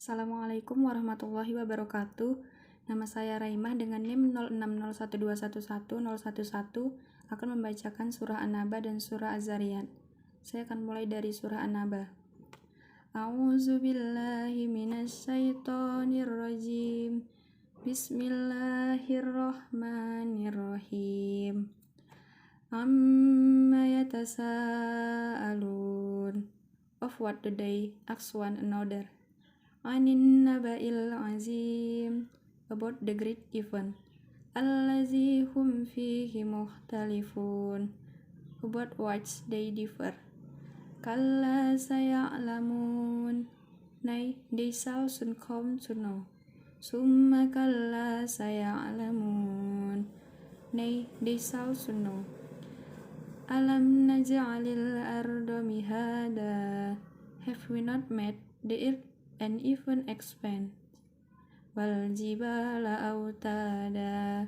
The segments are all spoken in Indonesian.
Assalamualaikum warahmatullahi wabarakatuh. Nama saya Raimah dengan NIM 0601211011 akan membacakan surah An-Naba dan surah Az-Zariyat. Saya akan mulai dari surah An-Naba. A'udzu billahi minasyaitonir rajim. Bismillahirrahmanirrahim. Amma yatasaalun. Of what do they ask one another? Anin naba'il azim, about the great event. Allazi hum fihi mukhtalifun, about which they differ. Kalla saya'lamun, nay, they shall soon come to know. Summa kalla saya'lamun, nay, they shall soon know. Alam naj'alil arda mihada, have we not made the earth and even expand? Wal jibala autada,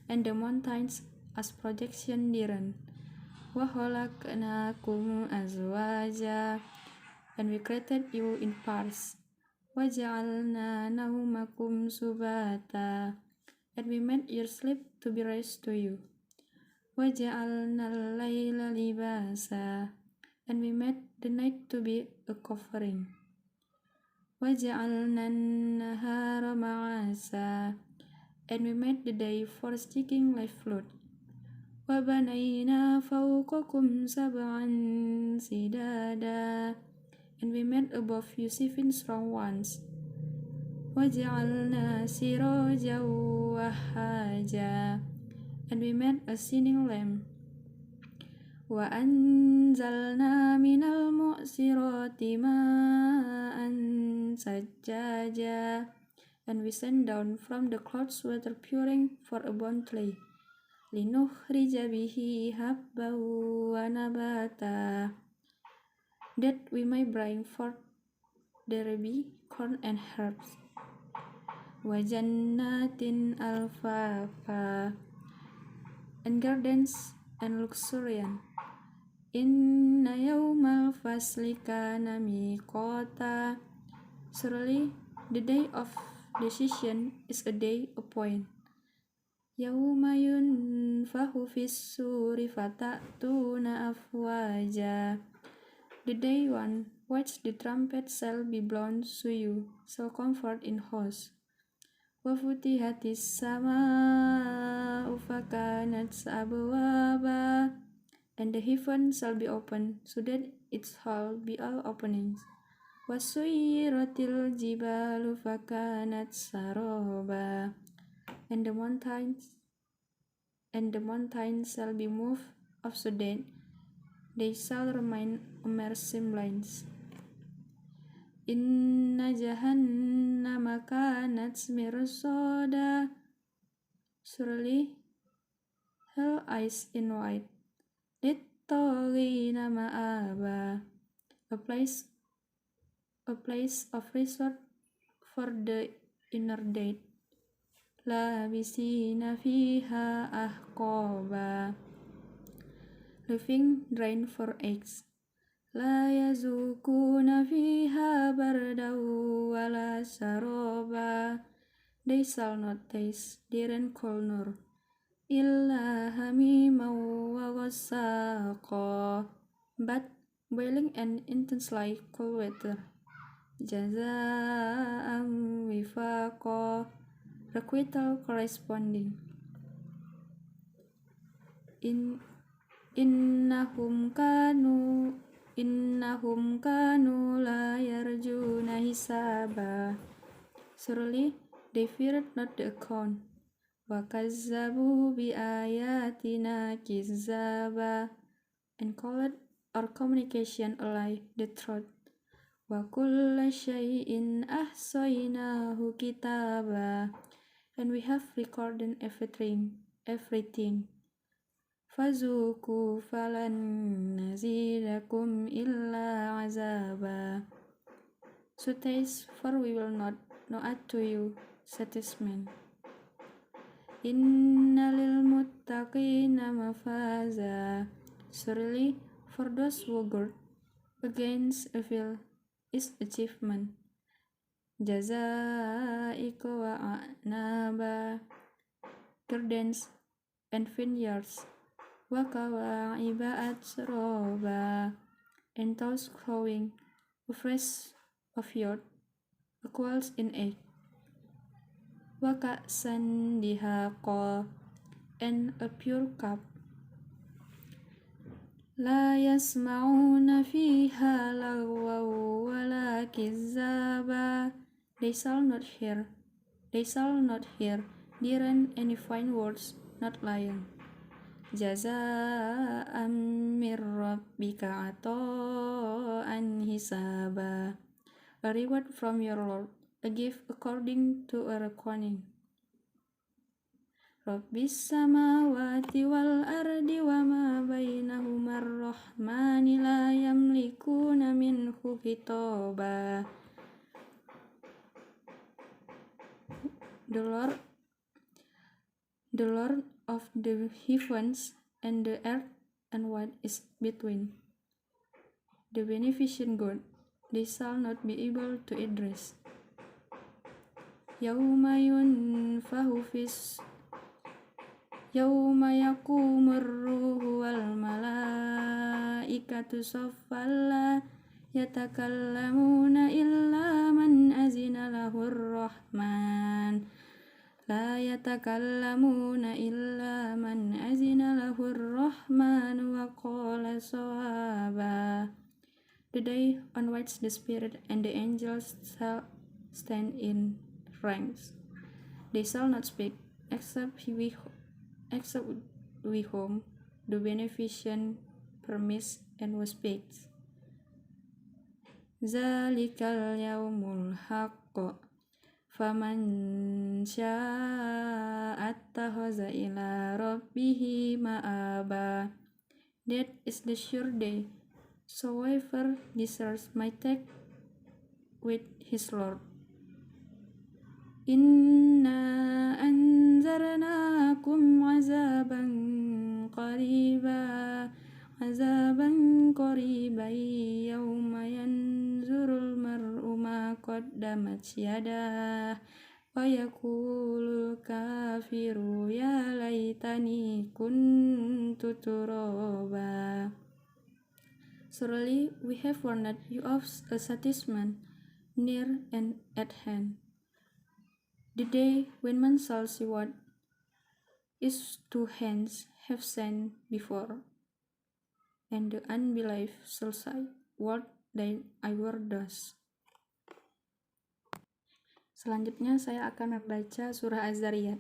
and the mountains as projection diran. Wa khalaqnakum azwaja, and we created you in pairs. Wa ja'alna naumakum subata, and we made your sleep to be rest to you. Wa ja'alna al-layla libasa, and we made the night to be a covering. وَجَعَلْنَا النَّهَارَ مَعَاشًا, and we made the day for seeking livelihood. وَبَنَيْنَا فَوْقَكُمْ سَبْعًا شِدَادًا, and we made above you 7 strong ones. وَجَعَلْنَا سِرَاجًا وَهَّاجًا, and we made a shining lamp. وَأَنزَلْنَا مِنَ الْمُعْصِرَاتِ مَاءً ثَجَّاجًا, and we sent down from the clouds water purifying for abundantly. لِنُخْرِجَ بِهِ حَبًّا وَنَبَاتًا, that we may bring forth thereby corn and herbs. وَجَنَّاتٍ أَلْفَافًا, and gardens and luxuriant. Inna yawmal fasli kana miqata, surely the day of decision is a day appointed. Yawma yunfahu fis-suri fatatuna afwaja, the day on which the trumpet shall be blown to you shall comfort in hosts. Wa futihatis sama'u fakanat abwaba, and the heaven shall be opened, so that it shall be all openings. وَسُيِّرَتِ الْجِبَالُ فَكَانَتْ سَرَابًا, and the mountains shall be moved off, so that they shall remain a mere semblance. Inna jahannama kanat mirsada, surely hell is in white. لِلطَّاغِينَ مَآبًا, a place of resort for the inordinate. لَابِثِينَ فِيهَا أَحْقَابًا, living drain for eggs. لَا يَذُوقُونَ فِيهَا بَرْدًا وَلَا شَرَابًا, they shall not taste therein cold nor illa hamiman wa ghassaqa, but boiling and intensely cold water. Jaza'an wifaqa, requital corresponding. Innahum kanu la yarjuna hisaba, surely they feared not the account. وَكَذَّبُوا بِآيَاتِنَا كِذَّابًا, and called our communication a lie, the truth. وَكُلَّ شَيْءٍ أَحْصَيْنَاهُ كِتَابًا, and we have recorded everything. فَذُوقُوا فَلَن نَّزِيدَكُمْ إِلَّا عَذَابًا, so taste, for we will not add to you chastisement. Inna lil muttaqina mafaza, surely for those who guard against evil is achievement. جزائك وأعنابا gardens and vineyards وكواعب أترابا and those growing afresh of youth equals in age وكأسا دهاقا and a pure cup لا يسمعون فيها لغوا ولا كذابا they shall not hear therein any fine words, not lying. جزاء من ربك عطاء حسابا a reward from your Lord, a gift according to a reckoning. رب السماوات والأرض وما بينهما الرحمن لا يملكون منه خطابا. The Lord of the heavens and the earth and what is between, the beneficent God, they shall not be able to address. يوم يقوم الروح والملائكة صفا لا يتكلمون إلا من أذن له الرحمن وقال صوابا. The day on which the Spirit and the angels shall stand in ranks. They shall not speak, except we whom the beneficent permits and who speaks. Zalikal yaumul haqq faman syaa'a attakhaza ila rabbihi ma'aba. That is the sure day, so whoever desires might take with his Lord. Inna anzarnakum azaban qariban yawma yanzurul mar'u ma qaddamat yadah wa yaqulul kafiru ya laitani kuntu turaba. Surely we have warned you of a chastisement near and at hand, the day when man shall see what his two hands have sent before, and the unbelief shall say, what thine ever does. Selanjutnya saya akan membaca surah Az-Zariyat.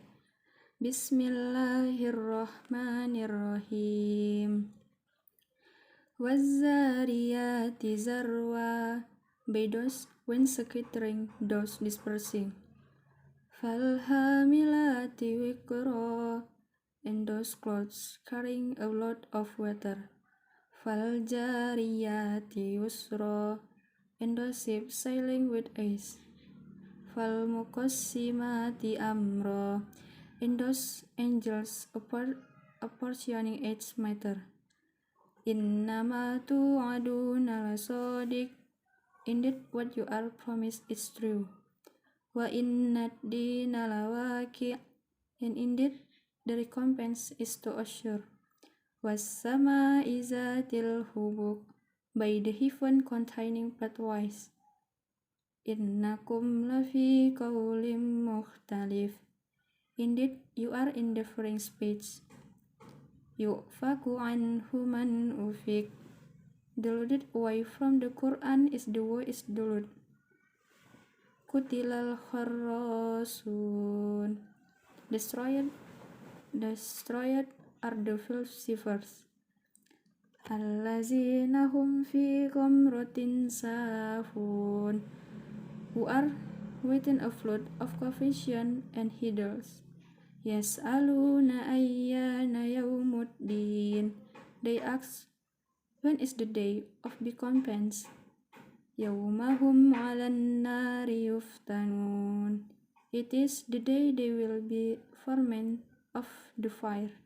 Bismillahirrahmanirrahim. Waz-zariyati zarwa, by those when scattering, those dispersing. Falhamilati wiqra, and those clouds carrying a lot of water. Faljariyati yusra, and those ships sailing with ease. Falmuqassimati amra, and those angels apportioning each matter. Innama tu'aduna lasadiq, indeed what you are promised is true. Wa innad dina lawaqi', and indeed the recompense is to assure. Was-sama'i zatil hubuk, by the heaven containing pathways. Innakum lafi qawlim mukhtalif, indeed you are in differing speech. Yu'faku anhu man ufik, deluded away from the Quran is the who is deluded. Kutilal kharrasun, destroyed are the philosophers. Allazina hum fi ghamratin sahun, who are within a flood of confusion and idols. Yas'aluna ayyana yawmuddin, they ask, when is the day of recompense? Yawmahum 'alan nari yuftanun, it is the day they will be tormented of the fire.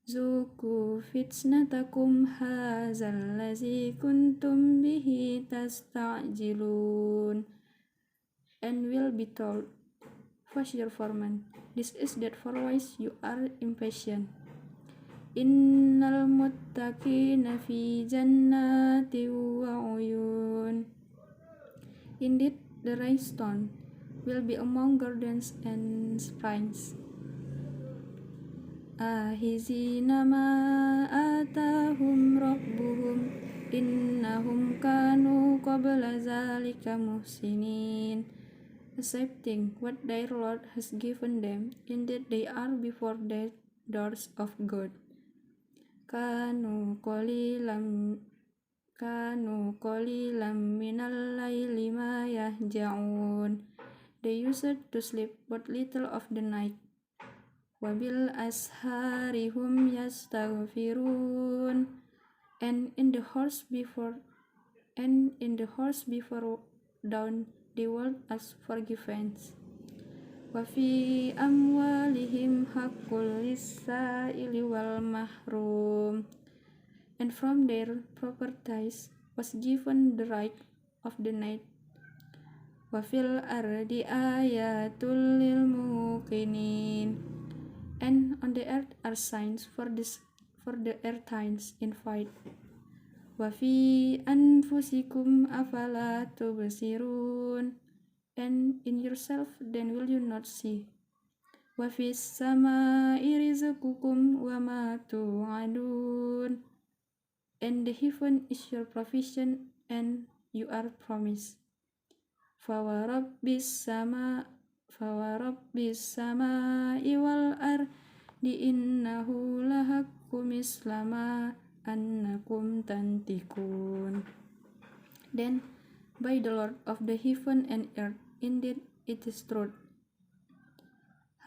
Zuku fitnatakum hadzal ladzi kuntum bihi tasta'jilun, and will be told, "Who's your foreman?" This is that for wise you are impatient. Innal muttaqina fi jannati wa uyun. Indeed, the rhinestone will be among gardens and springs. Ahizina ma atahum rabbuhum innahum kanu qabla zalika muhsinin. Accepting what their Lord has given them, indeed they are before the doors of God. Kanu qalilam minal layli ma yahja'un. They used to sleep but little of the night. Wabil ashari hum yastaghfirun. And in the horse before dawn they will ask forgiveness. Wa fi amwalihim haqqul lis-sa'ili wal mahrum. And from their properties was given the right of the night. Wa fil ardi ayatul lil muqinin. And on the earth are signs for the earthines in fight. Wa fi anfusikum afala tubsirun. And in yourself then will you not see. Wa fis samai rizqukum wa ma tu'adun. And the heaven is your provision and you are promised. Fawarabbis samai wal ardi innahu lahaqqu mislama annakum tantikun. Then by the Lord of the heaven and earth, indeed it is truth.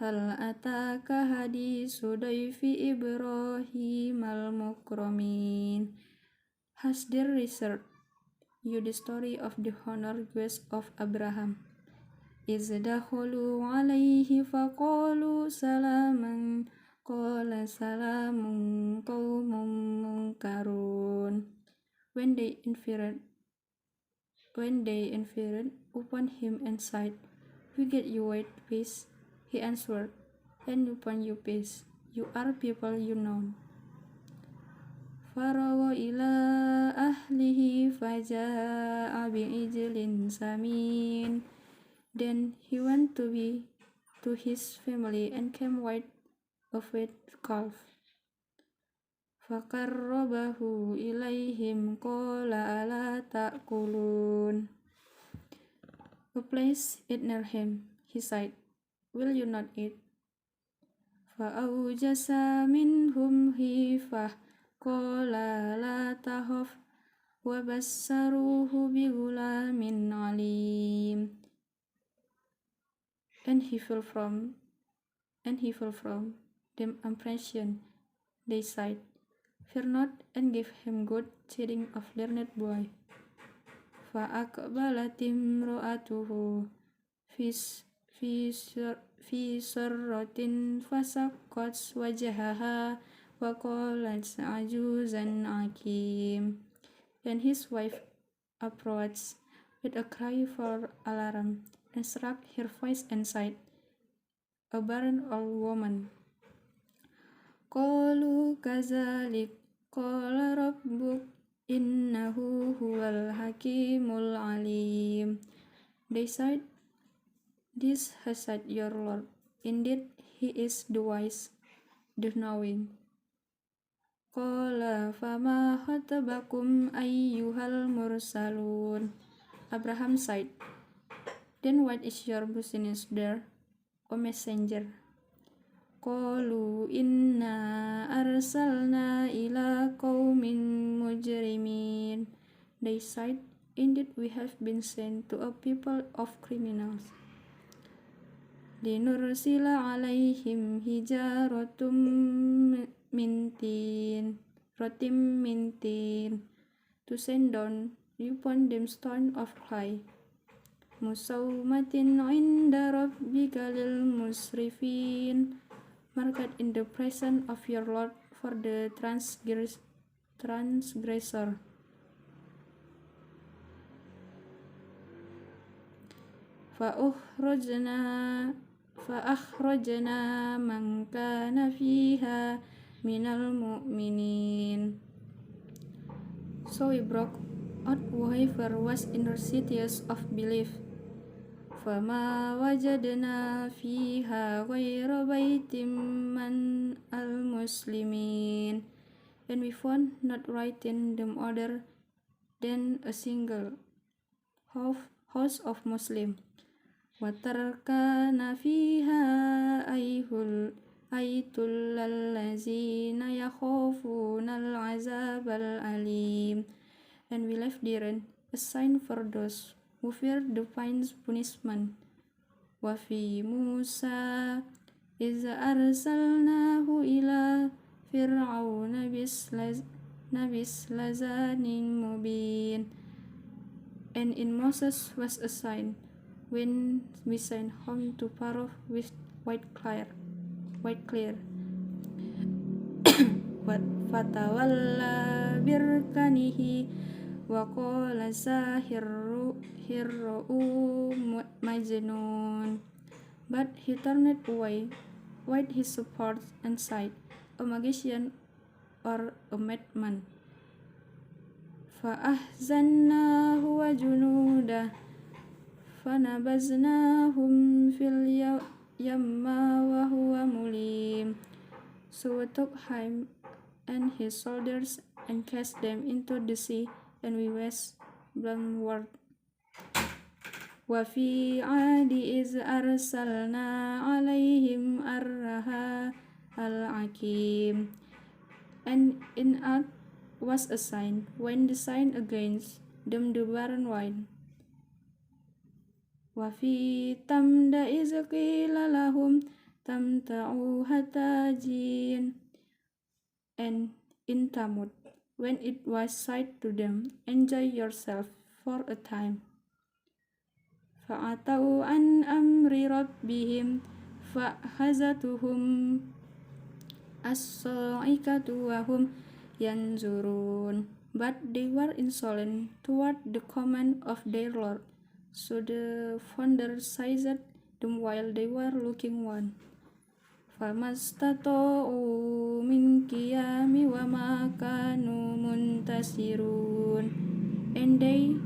Hal ataka hadisu dayfi Ibrahim al-mukramin. Has there researched you the story of the honored guest of Abraham? Iz dakhulu alayhi faqalu salaman qala salamun qaumun munkarun. When they inferred upon him and said, "We get you white peace," he answered, "And upon you peace, you are people you know." Farawa ila ahlihi faja'a bi'ijlin samin. Then he went to his family and came with a fat calf. Faqarrabahu ilayhim qala ala ta'kulun. A place it near him, he said, "Will you not eat?" Fa'awjasa minhum hifah qala la tahaf wa bassaruhu bigulamin alim. And he fell from them apprehension. They said, "Fear not," and gave him good tidings of learned boy. Fa'aqbalat imra'atuhu fi sarratin fasaqqat wajhaha wa qalat ajuzan akim. And his wife approached with a cry for alarm and struck her voice and said, "A barren old woman." Qalu kazalik qala rabbuk innahu huwal hakimul alim. They said, "This has said your Lord. Indeed, he is the wise, the knowing." Qala fama khatabakum ayyuhal mursalun. Abraham said, "Then what is your business there, O messenger?" Qalu inna arsalna ila qaumin mujrimin. They said, "Indeed we have been sent to a people of criminals. Linursila alaihim hijaratum rotim mintin. To send down upon them stone of clay. Musawmatin inda rabbika lil musrifin. Marked in the presence of your Lord for the transgressor. فأخرجنا فأخرجنا من كان فيها من المؤمنين. So we broke out whoever was in the cities of belief. فما وجدنا فيها غير بيت من المسلمين. And we found not writing them other than a single house of Muslim. وتركنا فيها آية للذين يخافون العذاب الأليم. And we left therein a sign for those who fear the punishment. وفي موسى إذ أرسلناه إلى فرعون بسلطان مبين. And in Moses was a sign when we sent home to Pharaoh with white clear. فتولى بركنه وقال ساحر مجنون. But he turned away with his support and said, a magician or a madman. فأحزناه وجنوده فنبذناهم في اليم وهو مليم. So we took him and his soldiers and cast them into the sea, and we west landward. وفي عاد إذ أرسلنا عليهم الريح العقيم. And in Ad was a sign when the sign against them the barren wine. وفي ثمد إذ قيل لهم تمتعوا حتى جين. And in Thamud, when it was said to them, enjoy yourself for a time. فَعَتَوْا عَنْ أَمْرِ رَبِّهِمْ فَأَخَذَتْهُمْ الصَّاعِقَةُ وَهُمْ يَنْظُرُونَ. But they were insolent toward the command of their Lord, so the thunder seized them while they were looking on. فَمَا اسْتَطَاعُوا مِنْ قِيَامٍ وَمَا كَانُوا مُنْتَصِرِينَ. And they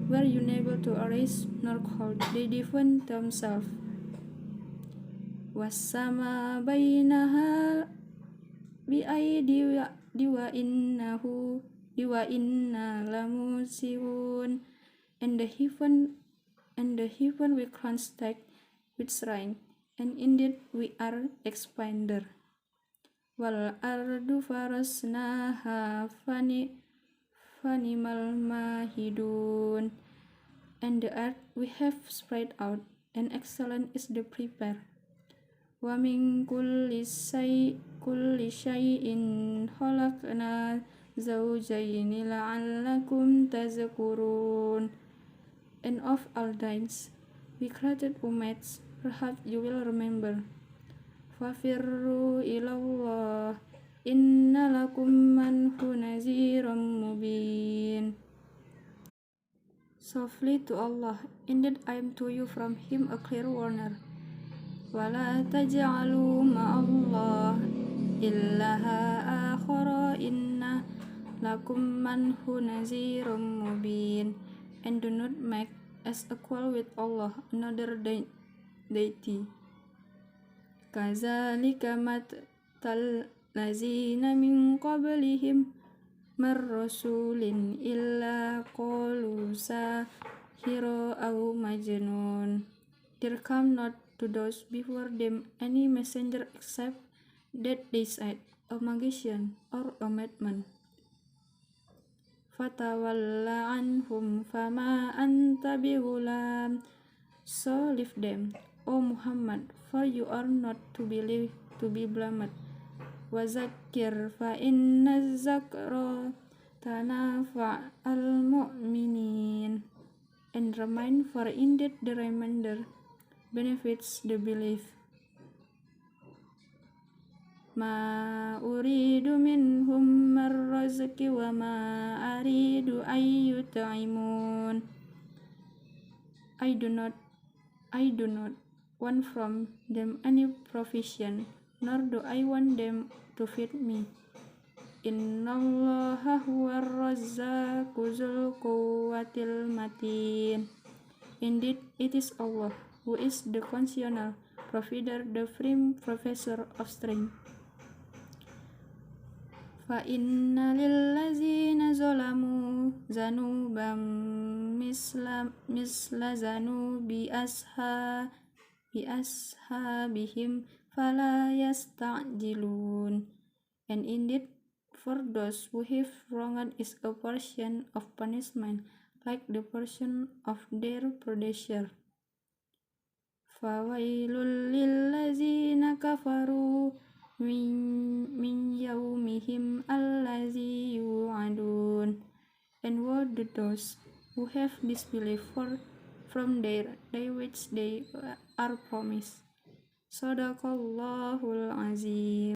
were unable to arise nor could they defend themselves. وَالسَّمَاءَ بَنَيْنَاهَا بِأَيْدٍ وَإِنَّا لَمُوسِعُونَ. And the heaven we construct with strength, and indeed we are expander. وَالْأَرْضُ فَرَشْنَاهَا فَنِعْمَ الْمَاهِدُونَ. And the earth we have spread out, and excellent is the prepare. وَمِنْ كُلِّ شَيْءٍ خَلَقْنَا زَوْجَيْنِ لَعَلَّكُمْ تَذَكَّرُونَ. And of all things we created ummats, perhaps you will remember. فَفِرُّوا إِلَى اللَّهِ إِنَّ لَكُمْ مِنْهُ نَذِيرٌ مُبِينٌ. So flee to Allah, indeed I am to you from Him a clear warner. وَلَا تَجْعَلُوا مَعَ اللَّهِ إِلَٰهًا آخَرَ إِنَّ لَكُمْ مِنْهُ نَذِيرٌ مُبِينٌ. And do not make as equal with Allah another deity. كَذَلِكَ مَثَلُ الَّذِينَ مِنْ قَبْلِهِمْ مَنْ رَسُولٍ إِلَّا قَالُوا سَاحِرٌ أَوْ مَجْنُونٌ. There come not to those before them any messenger except that they said, a magician or a madman. فَتَوَلَّ عَنْهُمْ فَمَا أَنْتَ بِظَلَّامٍ. So leave them, O Muhammad, for you are not to be blamed. وَذَكِّرْ فَإِنَّ الذِّكْرَى تَنْفَعُ الْمُؤْمِنِينَ. And remind, for indeed the reminder benefits the belief. مَا أُرِيدُ مِنْهُمْ مِنْ رِزْقٍ وَمَا أُرِيدُ أَنْ يُطْعِمُونِ. I do not I do not want from them any provision, nor do I want them to feed me. Innallaha huwar razzaqu dzul quwwatil matin. Indeed, it is Allah who is the conditional provider, the firm professor of strength. Fa inna lillazina zalamu zanuban misla zanubi ashabihim fala yasta'jilun. And indeed, for those who have wronged is a portion of punishment like the portion of their predecessor. Fawailul lillazina kafaru min yawmihim allazi yu'adun. And woe to those who have disbelieved from their day which they are promised. Sadaqallahul azim.